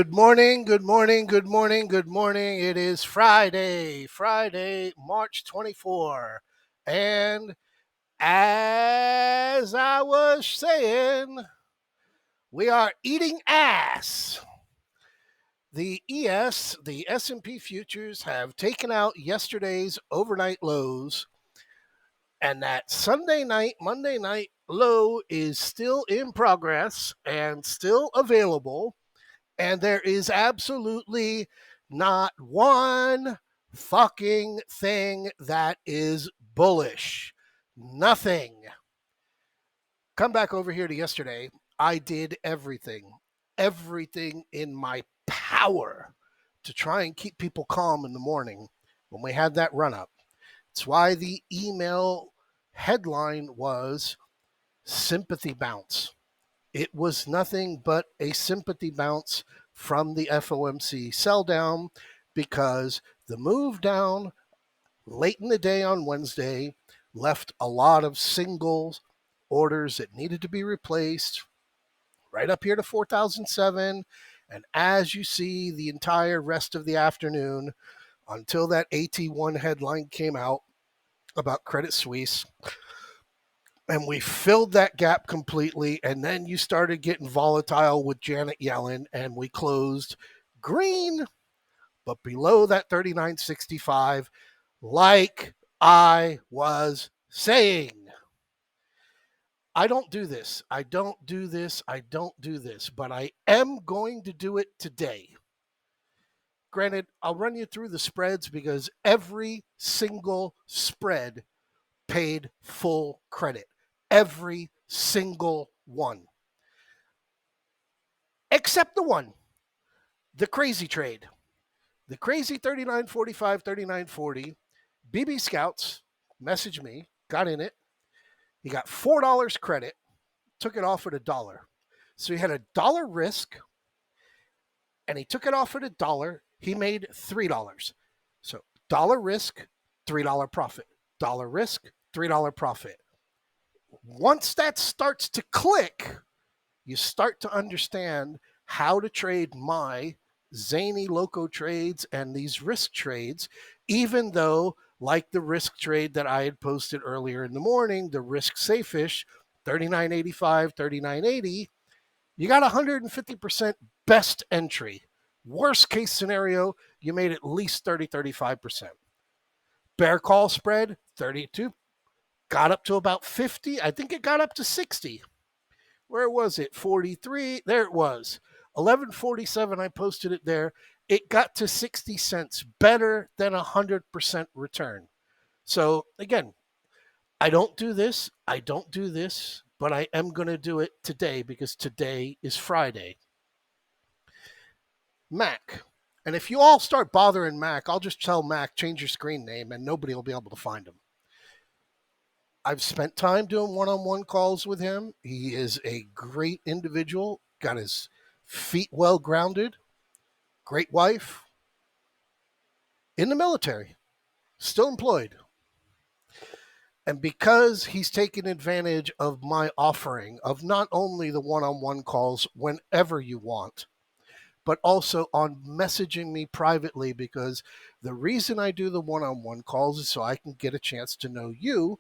Good morning, good morning, good morning, good morning. It is Friday, March 24. And as I was saying, we are eating ass. The S&P futures have taken out yesterday's overnight lows, and that Sunday night, Monday night low is still in progress and still available. And there is absolutely not one fucking thing that is bullish. Nothing. Come back over here to yesterday. I did everything in my power to try and keep people calm in the morning when we had that run up. It's why the email headline was sympathy bounce. It was nothing but a sympathy bounce from the FOMC sell down, because the move down late in the day on Wednesday left a lot of singles orders that needed to be replaced right up here to 4,007. And as you see the entire rest of the afternoon until that AT1 headline came out about Credit Suisse, and we filled that gap completely. And then you started getting volatile with Janet Yellen, and we closed green, but below that 39.65, like I was saying. I don't do this. But I am going to do it today. Granted, I'll run you through the spreads because every single spread paid full credit. Every single one. Except the one. The crazy trade. The crazy 39.45, 39.40. BB Scouts messaged me, got in it. He got $4 credit, took it off at $1. So he had $1 risk, and he took it off at $1. He made $3. So dollar risk, $3 profit. Dollar risk, $3 profit. Once that starts to click, you start to understand how to trade my zany loco trades and these risk trades, even though, like the risk trade that I had posted earlier in the morning, the risk safe-ish, 39.85, 39.80, you got 150% best entry. Worst case scenario, you made at least 30, 35%. Bear call spread, 32, got up to about 50. I think it got up to 60. Where was it? 43. There it was. 1147. I posted it there. It got to 60 cents, better than 100% return. So again, I don't do this, but I am going to do it today because today is Friday. Mac. And if you all start bothering Mac, I'll just tell Mac, change your screen name, and nobody will be able to find him. I've spent time doing one-on-one calls with him. He is a great individual, got his feet well grounded, great wife, in the military, still employed. And because he's taken advantage of my offering of not only the one-on-one calls whenever you want, but also on messaging me privately, because the reason I do the one-on-one calls is so I can get a chance to know you,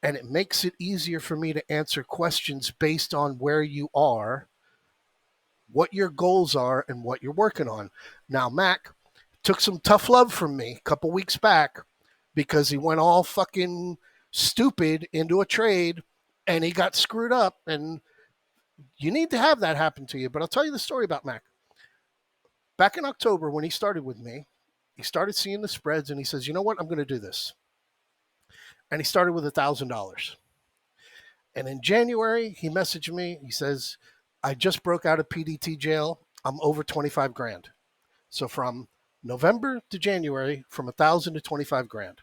and it makes it easier for me to answer questions based on where you are, what your goals are, and what you're working on. Now, Mac took some tough love from me a couple weeks back because he went all fucking stupid into a trade and he got screwed up, and you need to have that happen to you. But I'll tell you the story about Mac. Back in October, when he started with me, he started seeing the spreads and he says, you know what, I'm going to do this. And he started with $1,000. And in January, he messaged me. He says, I just broke out of PDT jail. I'm over 25 grand. So from November to January, from 1,000 to 25 grand.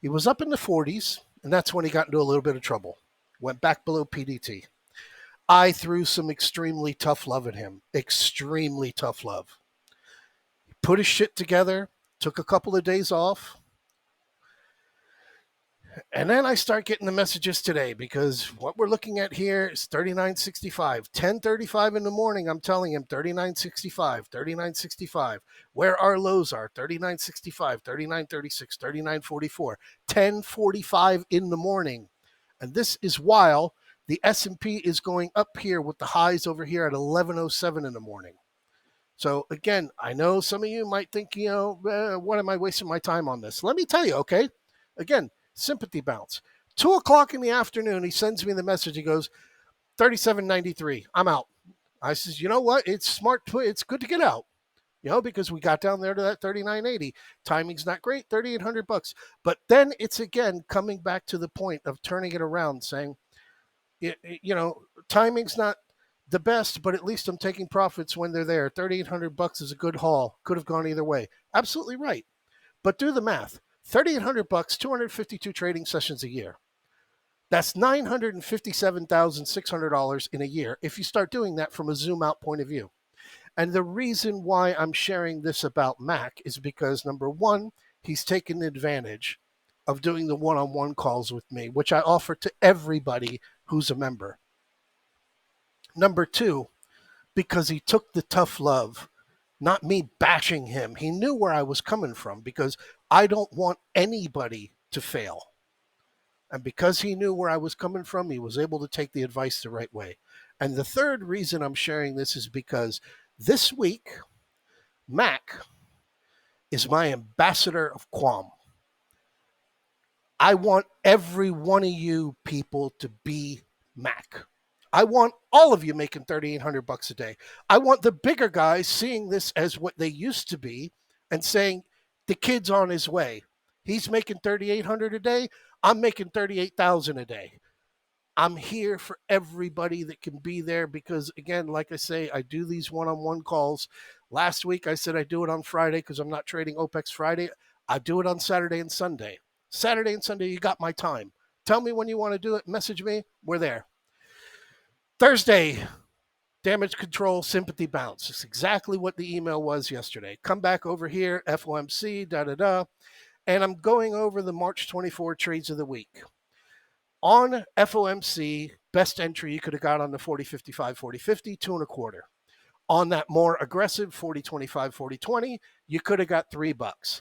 He was up in the 40s, and that's when he got into a little bit of trouble. Went back below PDT. I threw some extremely tough love at him. Extremely tough love. He put his shit together, took a couple of days off. And then I start getting the messages today because what we're looking at here is 39.65, 10:35 in the morning. I'm telling him 39.65, 39.65. Where our lows are 39.65, 39.36, 39.44, 10:45 in the morning. And this is while the S&P is going up here with the highs over here at 11:07 in the morning. So again, I know some of you might think, what am I wasting my time on this? Let me tell you, okay? Again, sympathy bounce. 2 o'clock in the afternoon, he sends me the message. He goes, 37.93. I'm out. I says, you know what? It's smart. It's good to get out, because we got down there to that 39.80. Timing's not great, 3,800 bucks. But then it's again coming back to the point of turning it around, saying, timing's not the best, but at least I'm taking profits when they're there. 3,800 bucks is a good haul. Could have gone either way. Absolutely right. But do the math. 3,800 bucks, 252 trading sessions a year. That's $957,600 in a year if you start doing that from a zoom out point of view. And the reason why I'm sharing this about Mac is because, number one, he's taken advantage of doing the one-on-one calls with me, which I offer to everybody who's a member. Number two, because he took the tough love, not me bashing him. He knew where I was coming from because I don't want anybody to fail. And because he knew where I was coming from, he was able to take the advice the right way. And the third reason I'm sharing this is because this week, Mac is my ambassador of Quam. I want every one of you people to be Mac. I want all of you making 3,800 bucks a day. I want the bigger guys seeing this as what they used to be and saying, the kid's on his way. He's making 3,800 a day. I'm making 38,000 a day. I'm here for everybody that can be there because, again, like I say, I do these one-on-one calls. Last week, I said I do it on Friday because I'm not trading OPEX Friday. I do it on Saturday and Sunday. Saturday and Sunday, you got my time. Tell me when you want to do it. Message me. We're there. Thursday, damage control, sympathy bounce. It's exactly what the email was yesterday. Come back over here, FOMC, da-da-da. And I'm going over the March 24 trades of the week. On FOMC, best entry you could have got on the 40-55, 40-50, 2.25. On that more aggressive 40-25, 40-20, you could have got $3.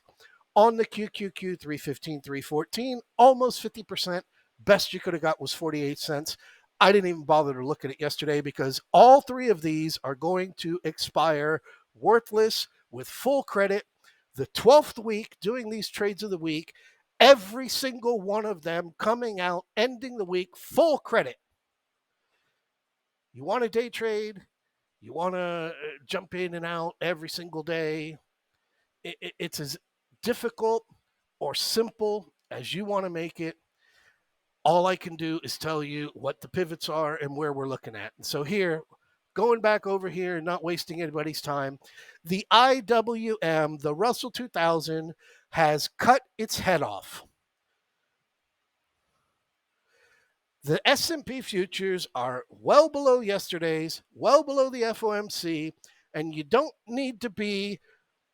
On the QQQ 315, 314, almost 50%. Best you could have got was 48 cents. I didn't even bother to look at it yesterday because all three of these are going to expire worthless with full credit. The 12th week doing these trades of the week, every single one of them coming out, ending the week, full credit. You want a day trade? You want to jump in and out every single day? It's as difficult or simple as you want to make it. All I can do is tell you what the pivots are and where we're looking at. And so here, going back over here and not wasting anybody's time, the IWM, the Russell 2000, has cut its head off. The S&P futures are well below yesterday's, well below the FOMC, and you don't need to be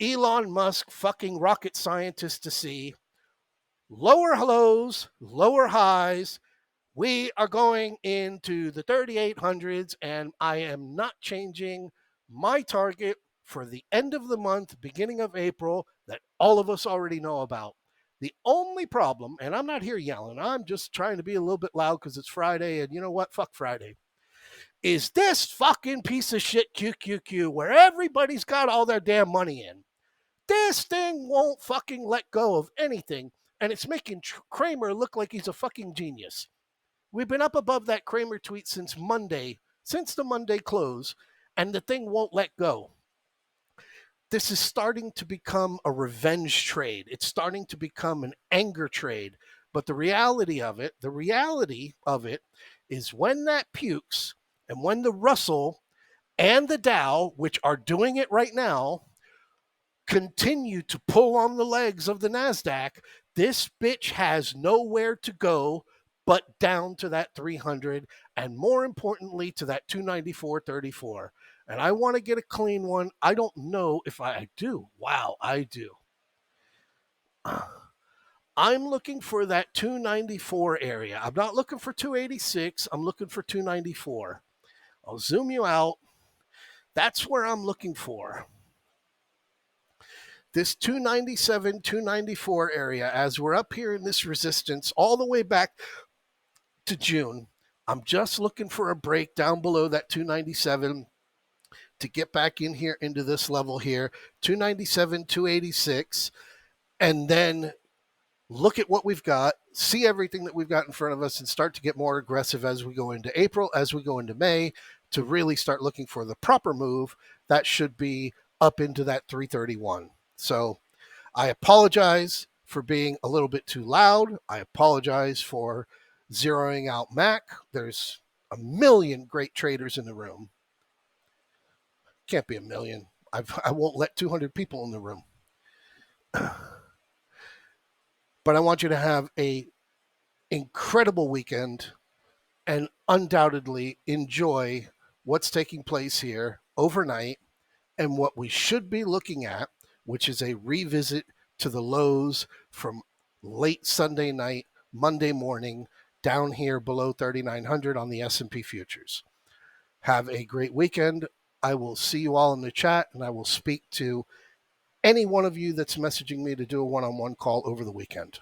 Elon Musk fucking rocket scientist to see lower lows, lower highs. We are going into the 3,800s, and I am not changing my target for the end of the month, beginning of April, that all of us already know about. The only problem, and I'm not here yelling, I'm just trying to be a little bit loud because it's Friday, and you know what? Fuck Friday. Is this fucking piece of shit QQQ where everybody's got all their damn money in. This thing won't fucking let go of anything, and it's making Kramer look like he's a fucking genius. We've been up above that Kramer tweet since Monday, since the Monday close, and the thing won't let go. This is starting to become a revenge trade. It's starting to become an anger trade. But the reality of it is when that pukes and when the Russell and the Dow, which are doing it right now, continue to pull on the legs of the NASDAQ, this bitch has nowhere to go but down to that 300 and more importantly to that 294.34. And I want to get a clean one. I don't know if I do. Wow, I do. I'm looking for that 294 area. I'm not looking for 286. I'm looking for 294. I'll zoom you out. That's where I'm looking for. This 297, 294 area, as we're up here in this resistance all the way back to June, I'm just looking for a break down below that 297 to get back in here into this level here, 297, 286, and then look at what we've got, see everything that we've got in front of us, and start to get more aggressive as we go into April, as we go into May, to really start looking for the proper move that should be up into that 331. So I apologize for being a little bit too loud. I apologize for zeroing out Mac. There's a million great traders in the room. Can't be a million. I won't let 200 people in the room. But I want you to have a incredible weekend and undoubtedly enjoy what's taking place here overnight and what we should be looking at, which is a revisit to the lows from late Sunday night, Monday morning, down here below 3,900 on the S&P futures. Have a great weekend. I will see you all in the chat, and I will speak to any one of you that's messaging me to do a one-on-one call over the weekend.